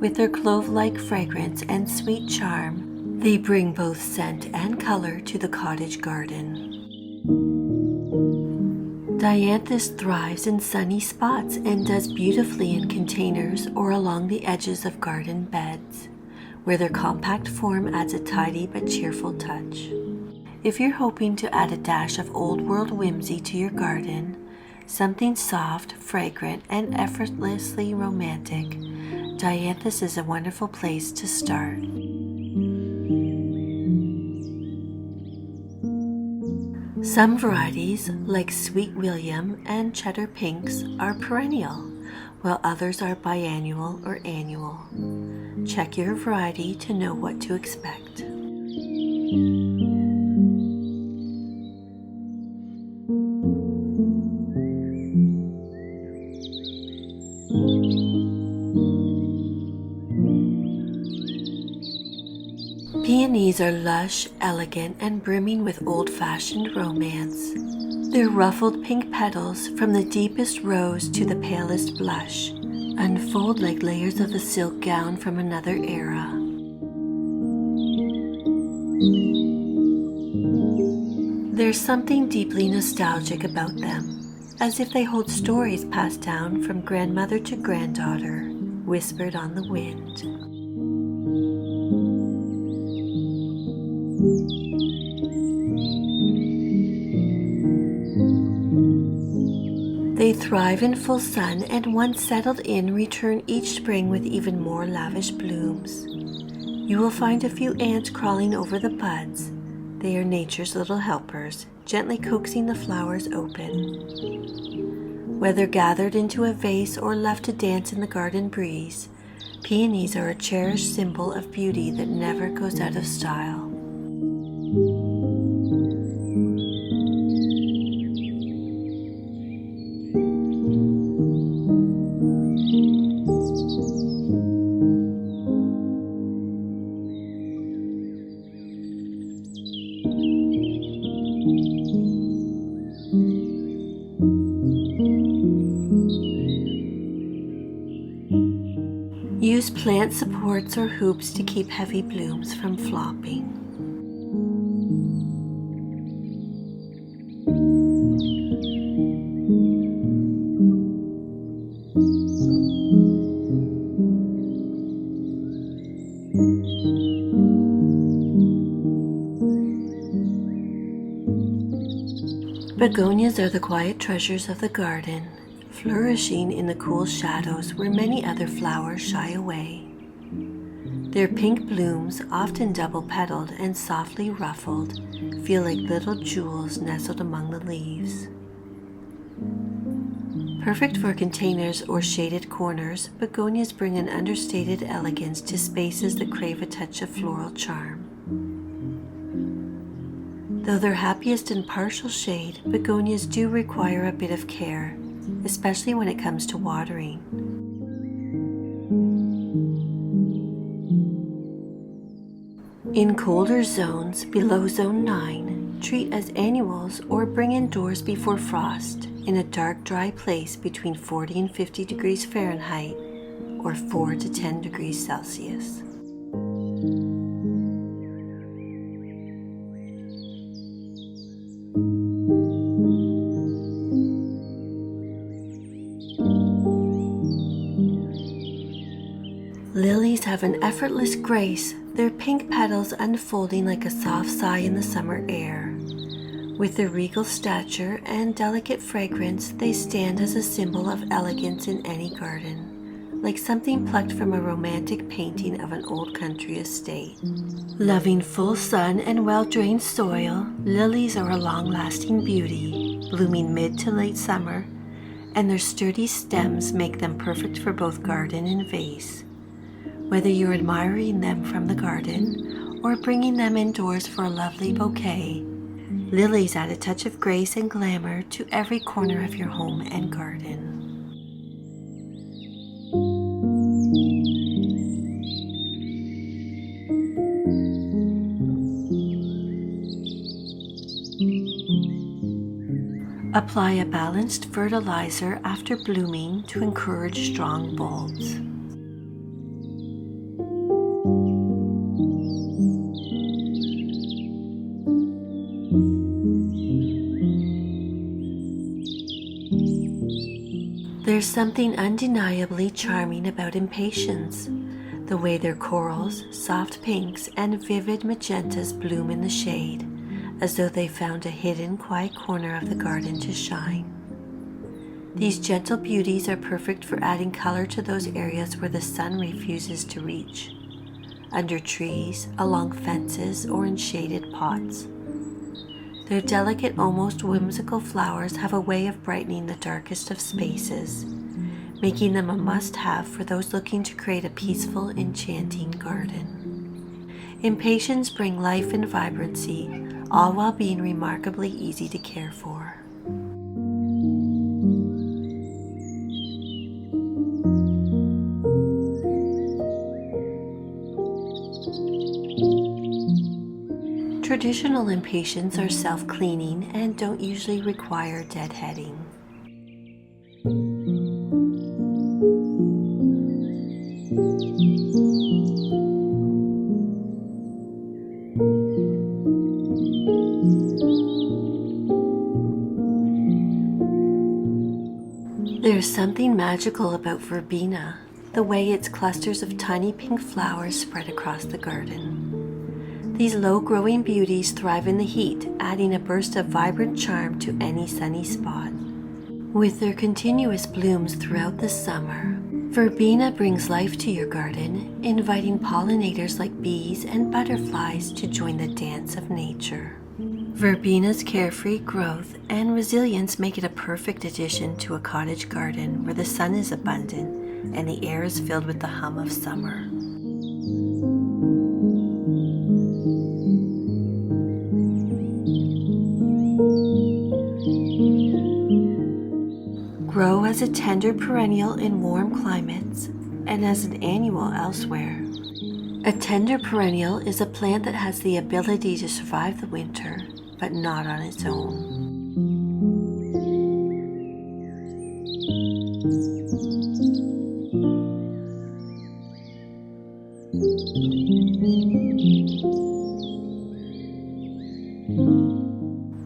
With their clove-like fragrance and sweet charm, they bring both scent and color to the cottage garden. Dianthus thrives in sunny spots and does beautifully in containers or along the edges of garden beds, where their compact form adds a tidy but cheerful touch. If you're hoping to add a dash of old world whimsy to your garden, something soft, fragrant, and effortlessly romantic, Dianthus is a wonderful place to start. Some varieties, like Sweet William and Cheddar Pinks, are perennial, while others are biannual or annual. Check your variety to know what to expect. Peonies are lush, elegant, and brimming with old-fashioned romance. Their ruffled pink petals, from the deepest rose to the palest blush, unfold like layers of a silk gown from another era. There's something deeply nostalgic about them, as if they hold stories passed down from grandmother to granddaughter, whispered on the wind. They thrive in full sun and once settled in return each spring with even more lavish blooms. You will find a few ants crawling over the buds. They are nature's little helpers, gently coaxing the flowers open. Whether gathered into a vase or left to dance in the garden breeze, peonies are a cherished symbol of beauty that never goes out of style. Use plant supports or hoops to keep heavy blooms from flopping. Begonias are the quiet treasures of the garden, flourishing in the cool shadows where many other flowers shy away. Their pink blooms, often double-petaled and softly ruffled, feel like little jewels nestled among the leaves. Perfect for containers or shaded corners, begonias bring an understated elegance to spaces that crave a touch of floral charm. Though they're happiest in partial shade, begonias do require a bit of care, especially when it comes to watering. In colder zones below Zone 9, treat as annuals or bring indoors before frost in a dark, dry place between 40 and 50 degrees Fahrenheit or 4 to 10 degrees Celsius. Lilies have an effortless grace, their pink petals unfolding like a soft sigh in the summer air. With their regal stature and delicate fragrance, they stand as a symbol of elegance in any garden, like something plucked from a romantic painting of an old country estate. Loving full sun and well-drained soil, lilies are a long-lasting beauty, blooming mid to late summer, and their sturdy stems make them perfect for both garden and vase. Whether you're admiring them from the garden or bringing them indoors for a lovely bouquet, lilies add a touch of grace and glamour to every corner of your home and garden. Apply a balanced fertilizer after blooming to encourage strong bulbs. There's something undeniably charming about impatiens, the way their corals, soft pinks, and vivid magentas bloom in the shade, as though they found a hidden, quiet corner of the garden to shine. These gentle beauties are perfect for adding color to those areas where the sun refuses to reach, under trees, along fences, or in shaded pots. Their delicate, almost whimsical flowers have a way of brightening the darkest of spaces, making them a must-have for those looking to create a peaceful, enchanting garden. Impatiens bring life and vibrancy, all while being remarkably easy to care for. Traditional impatiens are self-cleaning and don't usually require deadheading. There's something magical about verbena, the way its clusters of tiny pink flowers spread across the garden. These low-growing beauties thrive in the heat, adding a burst of vibrant charm to any sunny spot. With their continuous blooms throughout the summer, verbena brings life to your garden, inviting pollinators like bees and butterflies to join the dance of nature. Verbena's carefree growth and resilience make it a perfect addition to a cottage garden where the sun is abundant and the air is filled with the hum of summer. Grow as a tender perennial in warm climates and as an annual elsewhere. A tender perennial is a plant that has the ability to survive the winter, but not on its own.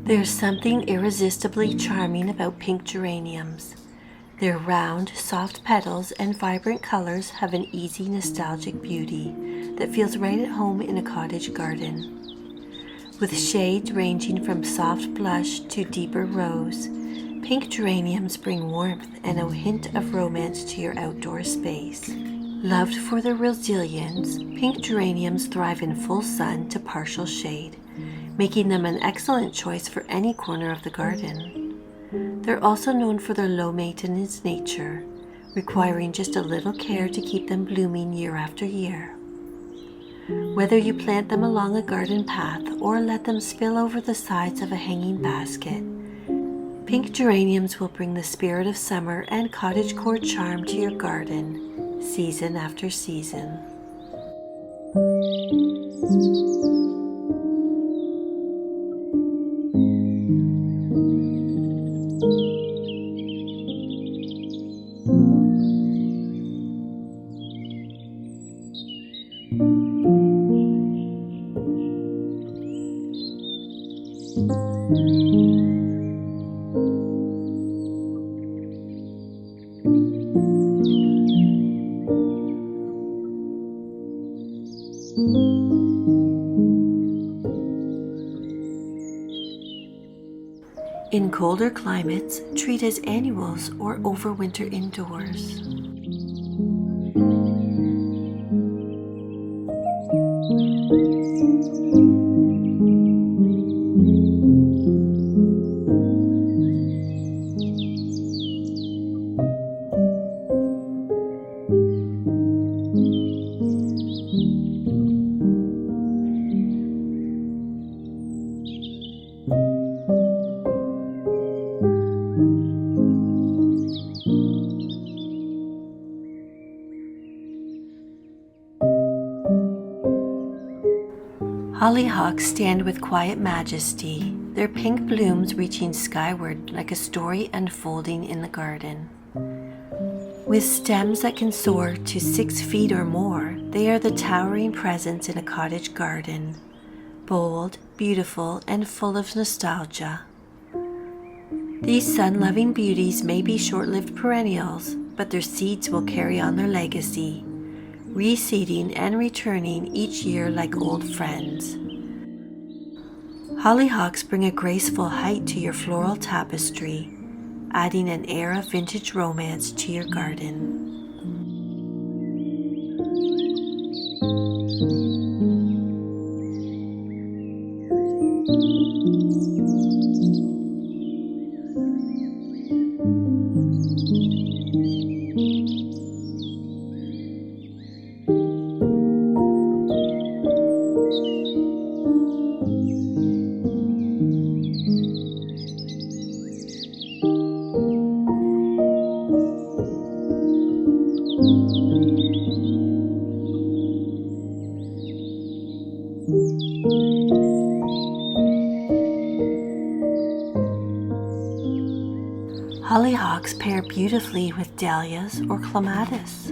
There's something irresistibly charming about pink geraniums. Their round, soft petals and vibrant colors have an easy, nostalgic beauty that feels right at home in a cottage garden. With shades ranging from soft blush to deeper rose, pink geraniums bring warmth and a hint of romance to your outdoor space. Loved for their resilience, pink geraniums thrive in full sun to partial shade, making them an excellent choice for any corner of the garden. They're also known for their low-maintenance nature, requiring just a little care to keep them blooming year after year. Whether you plant them along a garden path or let them spill over the sides of a hanging basket, pink geraniums will bring the spirit of summer and cottagecore charm to your garden, season after season. In colder climates, treat as annuals or overwinter indoors. Hollyhocks stand with quiet majesty, their pink blooms reaching skyward like a story unfolding in the garden. With stems that can soar to 6 feet or more, they are the towering presence in a cottage garden, bold, beautiful, and full of nostalgia. These sun-loving beauties may be short-lived perennials, but their seeds will carry on their legacy, reseeding and returning each year like old friends. Hollyhocks bring a graceful height to your floral tapestry, adding an air of vintage romance to your garden. Hollyhocks pair beautifully with dahlias or clematis.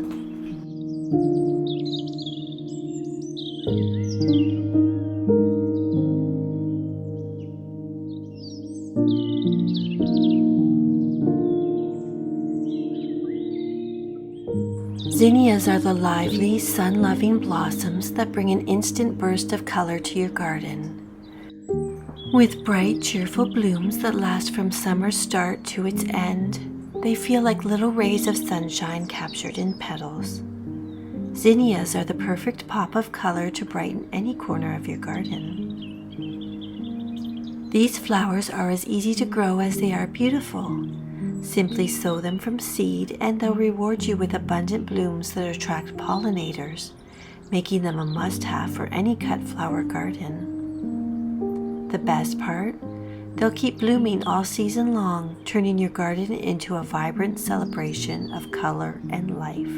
Zinnias are the lively, sun-loving blossoms that bring an instant burst of color to your garden. With bright, cheerful blooms that last from summer's start to its end, they feel like little rays of sunshine captured in petals. Zinnias are the perfect pop of color to brighten any corner of your garden. These flowers are as easy to grow as they are beautiful. Simply sow them from seed and they'll reward you with abundant blooms that attract pollinators, making them a must-have for any cut flower garden. The best part? They'll keep blooming all season long, turning your garden into a vibrant celebration of color and life.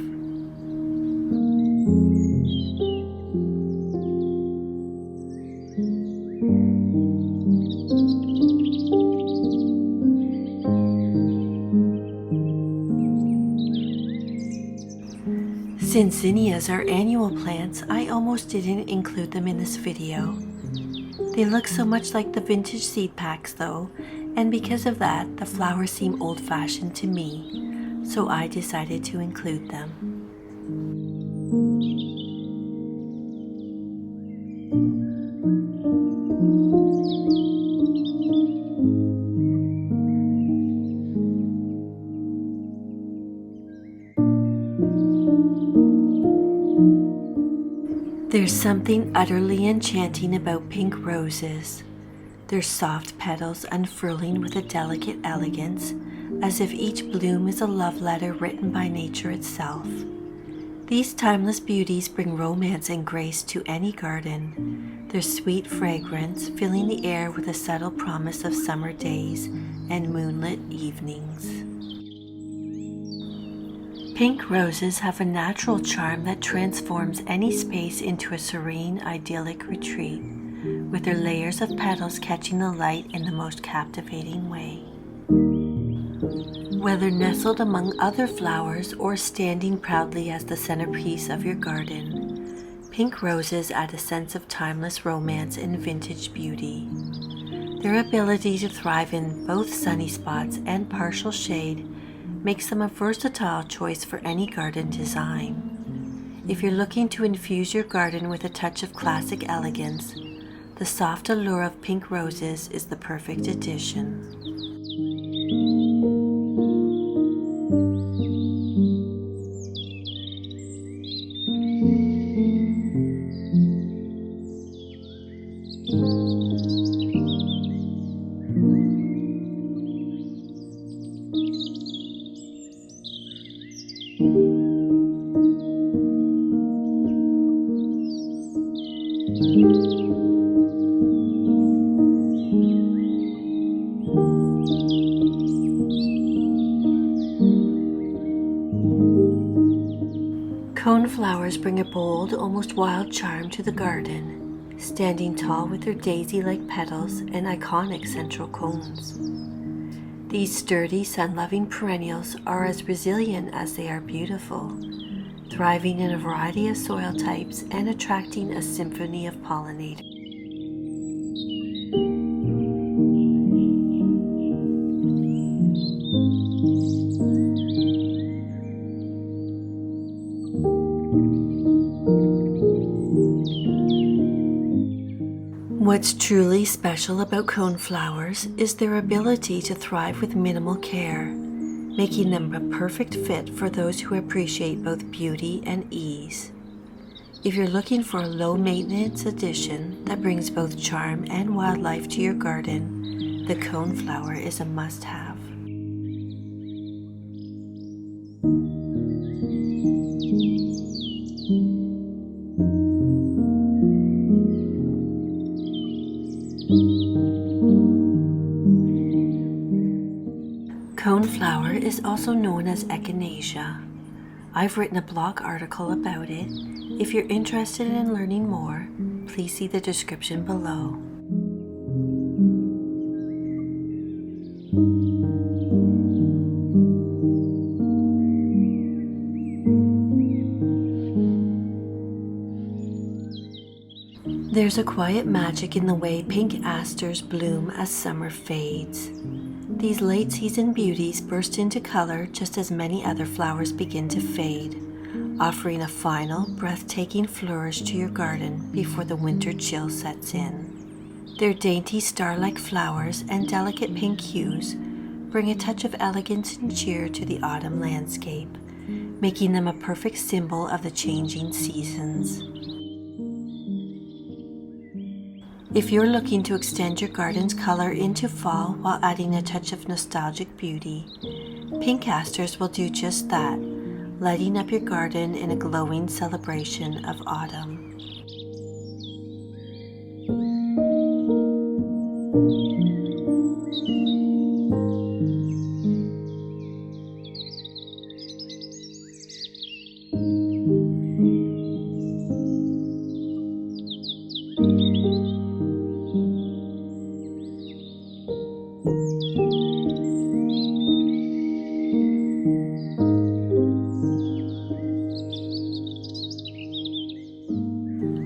Since zinnias are annual plants, I almost didn't include them in this video. They look so much like the vintage seed packs though, and because of that, the flowers seem old-fashioned to me, so I decided to include them. There's something utterly enchanting about pink roses, their soft petals unfurling with a delicate elegance, as if each bloom is a love letter written by nature itself. These timeless beauties bring romance and grace to any garden, their sweet fragrance filling the air with a subtle promise of summer days and moonlit evenings. Pink roses have a natural charm that transforms any space into a serene, idyllic retreat, with their layers of petals catching the light in the most captivating way. Whether nestled among other flowers or standing proudly as the centerpiece of your garden, pink roses add a sense of timeless romance and vintage beauty. Their ability to thrive in both sunny spots and partial shade makes them a versatile choice for any garden design. If you're looking to infuse your garden with a touch of classic elegance, the soft allure of pink roses is the perfect addition. Coneflowers bring a bold, almost wild charm to the garden, standing tall with their daisy-like petals and iconic central cones. These sturdy, sun-loving perennials are as resilient as they are beautiful, thriving in a variety of soil types and attracting a symphony of pollinators. What's truly special about coneflowers is their ability to thrive with minimal care, making them a perfect fit for those who appreciate both beauty and ease. If you're looking for a low-maintenance addition that brings both charm and wildlife to your garden, the coneflower is a must-have. Coneflower is also known as echinacea. I've written a blog article about it. If you're interested in learning more, please see the description below. There's a quiet magic in the way pink asters bloom as summer fades. These late-season beauties burst into color just as many other flowers begin to fade, offering a final, breathtaking flourish to your garden before the winter chill sets in. Their dainty star-like flowers and delicate pink hues bring a touch of elegance and cheer to the autumn landscape, making them a perfect symbol of the changing seasons. If you're looking to extend your garden's color into fall while adding a touch of nostalgic beauty, pink asters will do just that, lighting up your garden in a glowing celebration of autumn.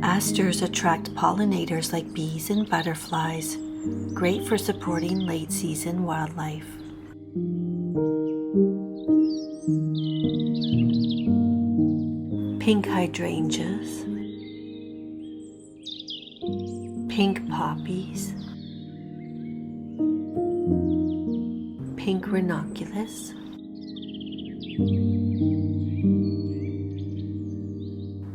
Asters attract pollinators like bees and butterflies, great for supporting late-season wildlife. Pink hydrangeas, pink poppies, pink ranunculus,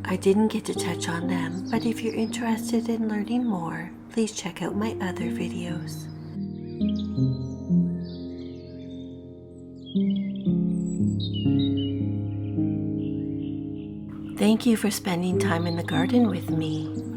I didn't get to touch on them, but if you're interested in learning more, please check out my other videos. Thank you for spending time in the garden with me.